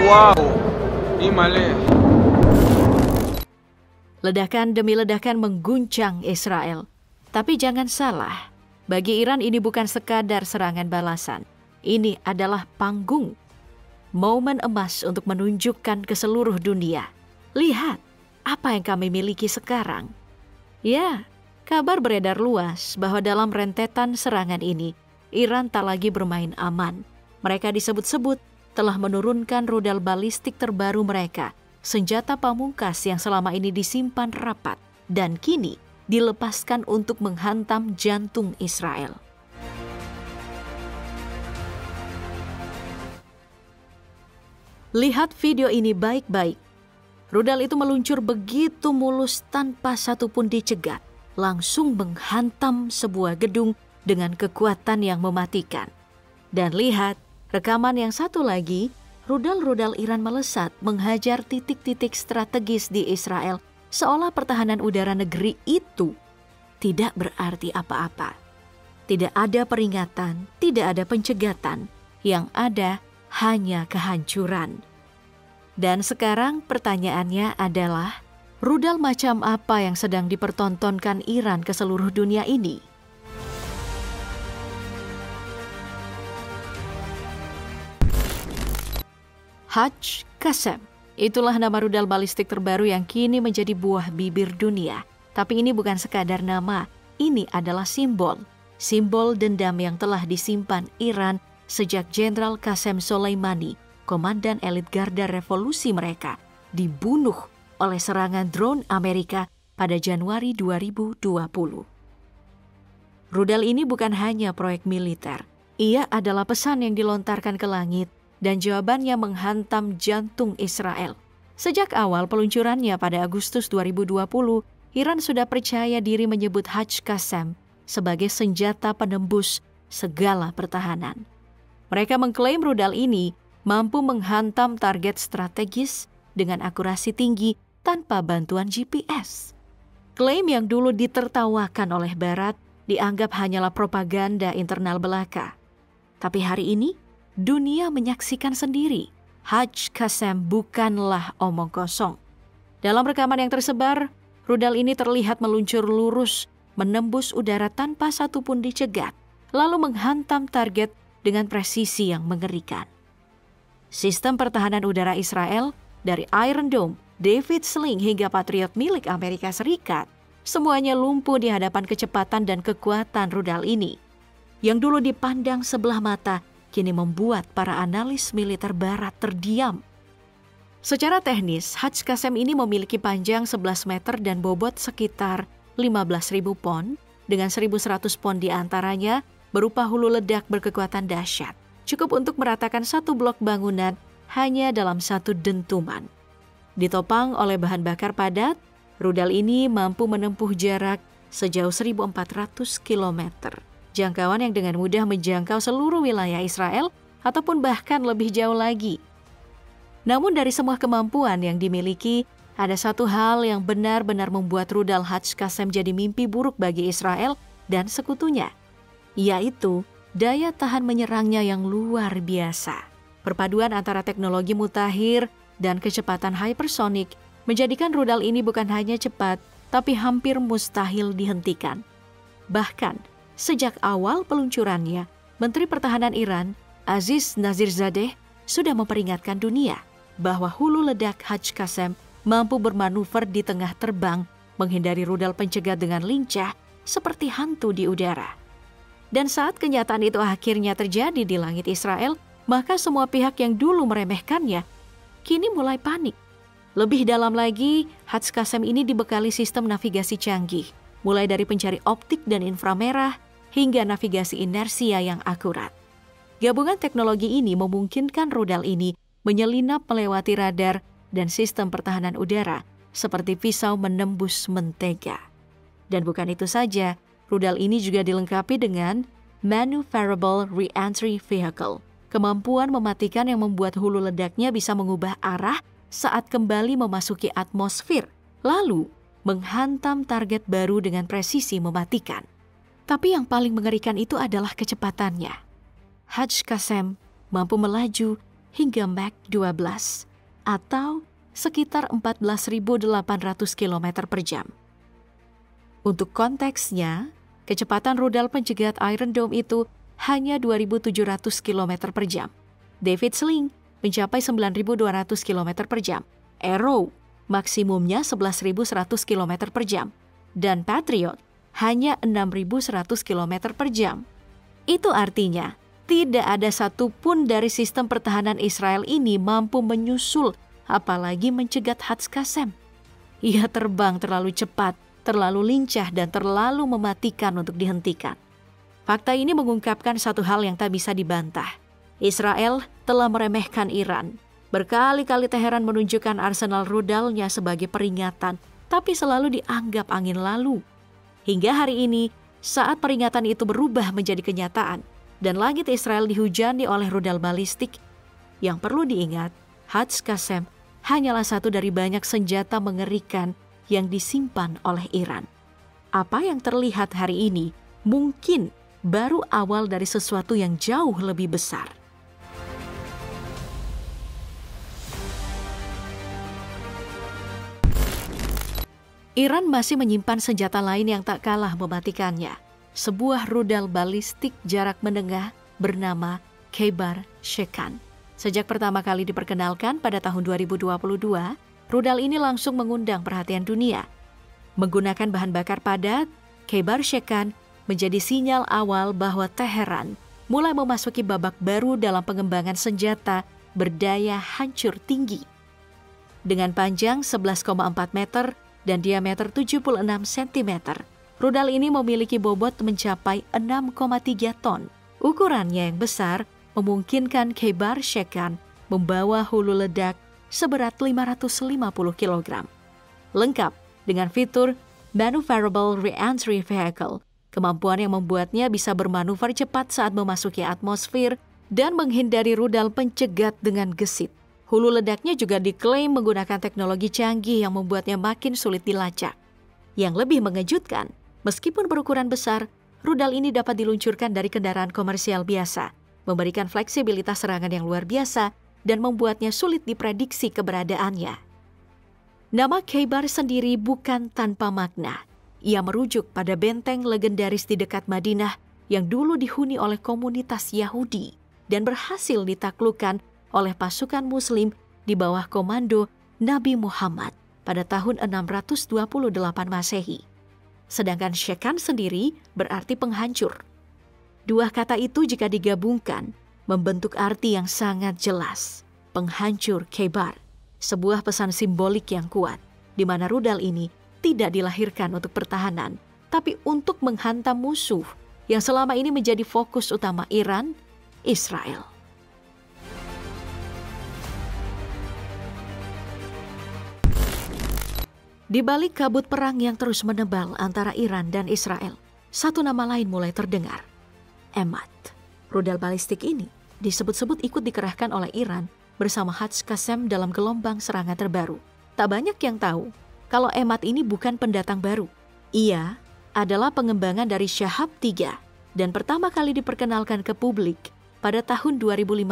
Wow, imale. Ledakan demi ledakan mengguncang Israel. Tapi jangan salah, bagi Iran ini bukan sekadar serangan balasan. Ini adalah panggung. Momen emas untuk menunjukkan ke seluruh dunia. Lihat, apa yang kami miliki sekarang. Ya, kabar beredar luas bahwa dalam rentetan serangan ini, Iran tak lagi bermain aman. Mereka disebut-sebut telah menurunkan rudal balistik terbaru mereka, senjata pamungkas yang selama ini disimpan rapat dan kini dilepaskan untuk menghantam jantung Israel. Lihat video ini baik-baik. Rudal itu meluncur begitu mulus tanpa satupun dicegat, langsung menghantam sebuah gedung dengan kekuatan yang mematikan. Dan lihat, rekaman yang satu lagi, rudal-rudal Iran melesat menghajar titik-titik strategis di Israel, seolah pertahanan udara negeri itu tidak berarti apa-apa. Tidak ada peringatan, tidak ada pencegatan, yang ada hanya kehancuran. Dan sekarang pertanyaannya adalah, rudal macam apa yang sedang dipertontonkan Iran ke seluruh dunia ini? Hajj Qasem, itulah nama rudal balistik terbaru yang kini menjadi buah bibir dunia. Tapi ini bukan sekadar nama, ini adalah simbol. Simbol dendam yang telah disimpan Iran sejak Jenderal Qasem Soleimani, komandan elit Garda Revolusi mereka, dibunuh oleh serangan drone Amerika pada Januari 2020. Rudal ini bukan hanya proyek militer, ia adalah pesan yang dilontarkan ke langit dan jawabannya menghantam jantung Israel. Sejak awal peluncurannya pada Agustus 2020, Iran sudah percaya diri menyebut Hajj Qasem sebagai senjata penembus segala pertahanan. Mereka mengklaim rudal ini mampu menghantam target strategis dengan akurasi tinggi tanpa bantuan GPS. Klaim yang dulu ditertawakan oleh Barat dianggap hanyalah propaganda internal belaka. Tapi hari ini, dunia menyaksikan sendiri, Hajj Qasem bukanlah omong kosong. Dalam rekaman yang tersebar, rudal ini terlihat meluncur lurus, menembus udara tanpa satupun dicegat, lalu menghantam target dengan presisi yang mengerikan. Sistem pertahanan udara Israel, dari Iron Dome, David Sling hingga Patriot milik Amerika Serikat, semuanya lumpuh di hadapan kecepatan dan kekuatan rudal ini. Yang dulu dipandang sebelah mata, kini membuat para analis militer Barat terdiam. Secara teknis, Hajj Qasem ini memiliki panjang 11 meter dan bobot sekitar 15.000 pon, dengan 1.100 pon diantaranya berupa hulu ledak berkekuatan dahsyat. Cukup untuk meratakan satu blok bangunan hanya dalam satu dentuman. Ditopang oleh bahan bakar padat, rudal ini mampu menempuh jarak sejauh 1.400 km. Jangkauan yang dengan mudah menjangkau seluruh wilayah Israel ataupun bahkan lebih jauh lagi. Namun dari semua kemampuan yang dimiliki, ada satu hal yang benar-benar membuat rudal Hajj Qasem jadi mimpi buruk bagi Israel dan sekutunya, yaitu daya tahan menyerangnya yang luar biasa. Perpaduan antara teknologi mutakhir dan kecepatan hypersonik menjadikan rudal ini bukan hanya cepat, tapi hampir mustahil dihentikan. Bahkan, sejak awal peluncurannya, Menteri Pertahanan Iran, Aziz Nazirzadeh, sudah memperingatkan dunia bahwa hulu ledak Hajj Qasem mampu bermanuver di tengah terbang, menghindari rudal pencegat dengan lincah seperti hantu di udara. Dan saat kenyataan itu akhirnya terjadi di langit Israel, maka semua pihak yang dulu meremehkannya, kini mulai panik. Lebih dalam lagi, Hajj Qasem ini dibekali sistem navigasi canggih, mulai dari pencari optik dan inframerah, hingga navigasi inersia yang akurat. Gabungan teknologi ini memungkinkan rudal ini menyelinap melewati radar dan sistem pertahanan udara seperti pisau menembus mentega. Dan bukan itu saja, rudal ini juga dilengkapi dengan Maneuverable Re-entry Vehicle, kemampuan mematikan yang membuat hulu ledaknya bisa mengubah arah saat kembali memasuki atmosfer, lalu menghantam target baru dengan presisi mematikan. Tapi yang paling mengerikan itu adalah kecepatannya. Hajj Qasem mampu melaju hingga Mach 12 atau sekitar 14.800 km per jam. Untuk konteksnya, kecepatan rudal pencegat Iron Dome itu hanya 2.700 km per jam. David Sling mencapai 9.200 km per jam. Arrow maksimumnya 11.100 km per jam. Dan Patriot hanya 6.100 km per jam. Itu artinya, tidak ada satupun dari sistem pertahanan Israel ini mampu menyusul, apalagi mencegat Hatz-Qassem. Ia terbang terlalu cepat, terlalu lincah, dan terlalu mematikan untuk dihentikan. Fakta ini mengungkapkan satu hal yang tak bisa dibantah. Israel telah meremehkan Iran. Berkali-kali Teheran menunjukkan arsenal rudalnya sebagai peringatan, tapi selalu dianggap angin lalu. Hingga hari ini, saat peringatan itu berubah menjadi kenyataan, dan langit Israel dihujani oleh rudal balistik, yang perlu diingat, Hatz-Qassem hanyalah satu dari banyak senjata mengerikan yang disimpan oleh Iran. Apa yang terlihat hari ini mungkin baru awal dari sesuatu yang jauh lebih besar. Iran masih menyimpan senjata lain yang tak kalah mematikannya. Sebuah rudal balistik jarak menengah bernama Khaybar Shekan. Sejak pertama kali diperkenalkan pada tahun 2022, rudal ini langsung mengundang perhatian dunia. Menggunakan bahan bakar padat, Khaybar Shekan menjadi sinyal awal bahwa Teheran mulai memasuki babak baru dalam pengembangan senjata berdaya hancur tinggi. Dengan panjang 11,4 meter dan diameter 76 cm, rudal ini memiliki bobot mencapai 6,3 ton. Ukurannya yang besar memungkinkan Khaybar Shekan membawa hulu ledak seberat 550 kg. Lengkap dengan fitur Maneuverable Re-entry Vehicle, kemampuan yang membuatnya bisa bermanuver cepat saat memasuki atmosfer dan menghindari rudal pencegat dengan gesit. Hulu ledaknya juga diklaim menggunakan teknologi canggih yang membuatnya makin sulit dilacak. Yang lebih mengejutkan, meskipun berukuran besar, rudal ini dapat diluncurkan dari kendaraan komersial biasa, memberikan fleksibilitas serangan yang luar biasa dan membuatnya sulit diprediksi keberadaannya. Nama Khaybar sendiri bukan tanpa makna. Ia merujuk pada benteng legendaris di dekat Madinah yang dulu dihuni oleh komunitas Yahudi dan berhasil ditaklukkan oleh pasukan Muslim di bawah komando Nabi Muhammad pada tahun 628 Masehi. Sedangkan Shekan sendiri berarti penghancur. Dua kata itu jika digabungkan membentuk arti yang sangat jelas. Penghancur Khaybar, sebuah pesan simbolik yang kuat, di mana rudal ini tidak dilahirkan untuk pertahanan, tapi untuk menghantam musuh yang selama ini menjadi fokus utama Iran, Israel. Di balik kabut perang yang terus menebal antara Iran dan Israel, satu nama lain mulai terdengar. Emad. Rudal balistik ini disebut-sebut ikut dikerahkan oleh Iran bersama Hatz-Qassem dalam gelombang serangan terbaru. Tak banyak yang tahu kalau Emad ini bukan pendatang baru. Ia adalah pengembangan dari Shahab 3 dan pertama kali diperkenalkan ke publik pada tahun 2015.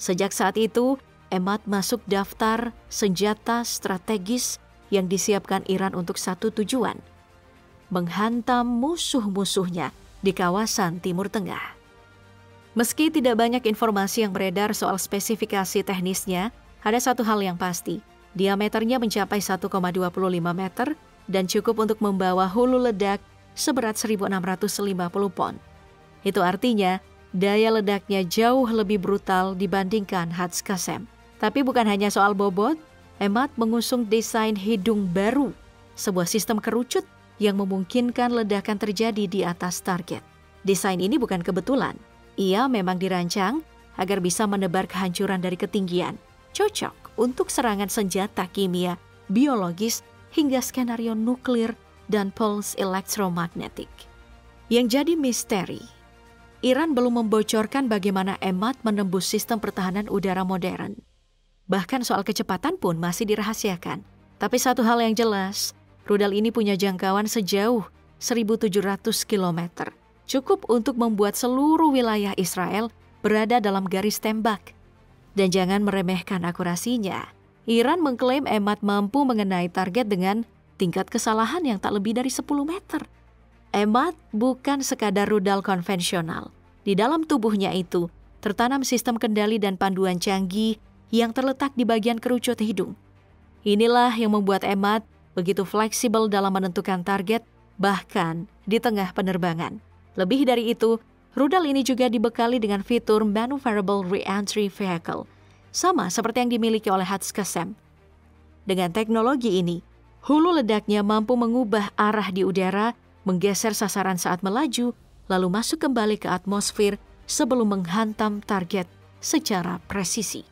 Sejak saat itu, Emad masuk daftar senjata strategis yang disiapkan Iran untuk satu tujuan, menghantam musuh-musuhnya di kawasan Timur Tengah. Meski tidak banyak informasi yang beredar soal spesifikasi teknisnya, ada satu hal yang pasti, diameternya mencapai 1,25 meter dan cukup untuk membawa hulu ledak seberat 1.650 pon. Itu artinya, daya ledaknya jauh lebih brutal dibandingkan Hatz-Qassem. Tapi bukan hanya soal bobot, Emad mengusung desain hidung baru, sebuah sistem kerucut yang memungkinkan ledakan terjadi di atas target. Desain ini bukan kebetulan. Ia memang dirancang agar bisa menebar kehancuran dari ketinggian, cocok untuk serangan senjata kimia, biologis, hingga skenario nuklir dan pulse elektromagnetik. Yang jadi misteri, Iran belum membocorkan bagaimana Emad menembus sistem pertahanan udara modern. Bahkan soal kecepatan pun masih dirahasiakan. Tapi satu hal yang jelas, rudal ini punya jangkauan sejauh 1.700 km. Cukup untuk membuat seluruh wilayah Israel berada dalam garis tembak. Dan jangan meremehkan akurasinya. Iran mengklaim Emad mampu mengenai target dengan tingkat kesalahan yang tak lebih dari 10 meter. Emad bukan sekadar rudal konvensional. Di dalam tubuhnya itu tertanam sistem kendali dan panduan canggih yang terletak di bagian kerucut hidung. Inilah yang membuat Emad begitu fleksibel dalam menentukan target, bahkan di tengah penerbangan. Lebih dari itu, rudal ini juga dibekali dengan fitur Maneuverable Re-entry Vehicle, sama seperti yang dimiliki oleh Hats-Qassem. Dengan teknologi ini, hulu ledaknya mampu mengubah arah di udara, menggeser sasaran saat melaju, lalu masuk kembali ke atmosfer sebelum menghantam target secara presisi.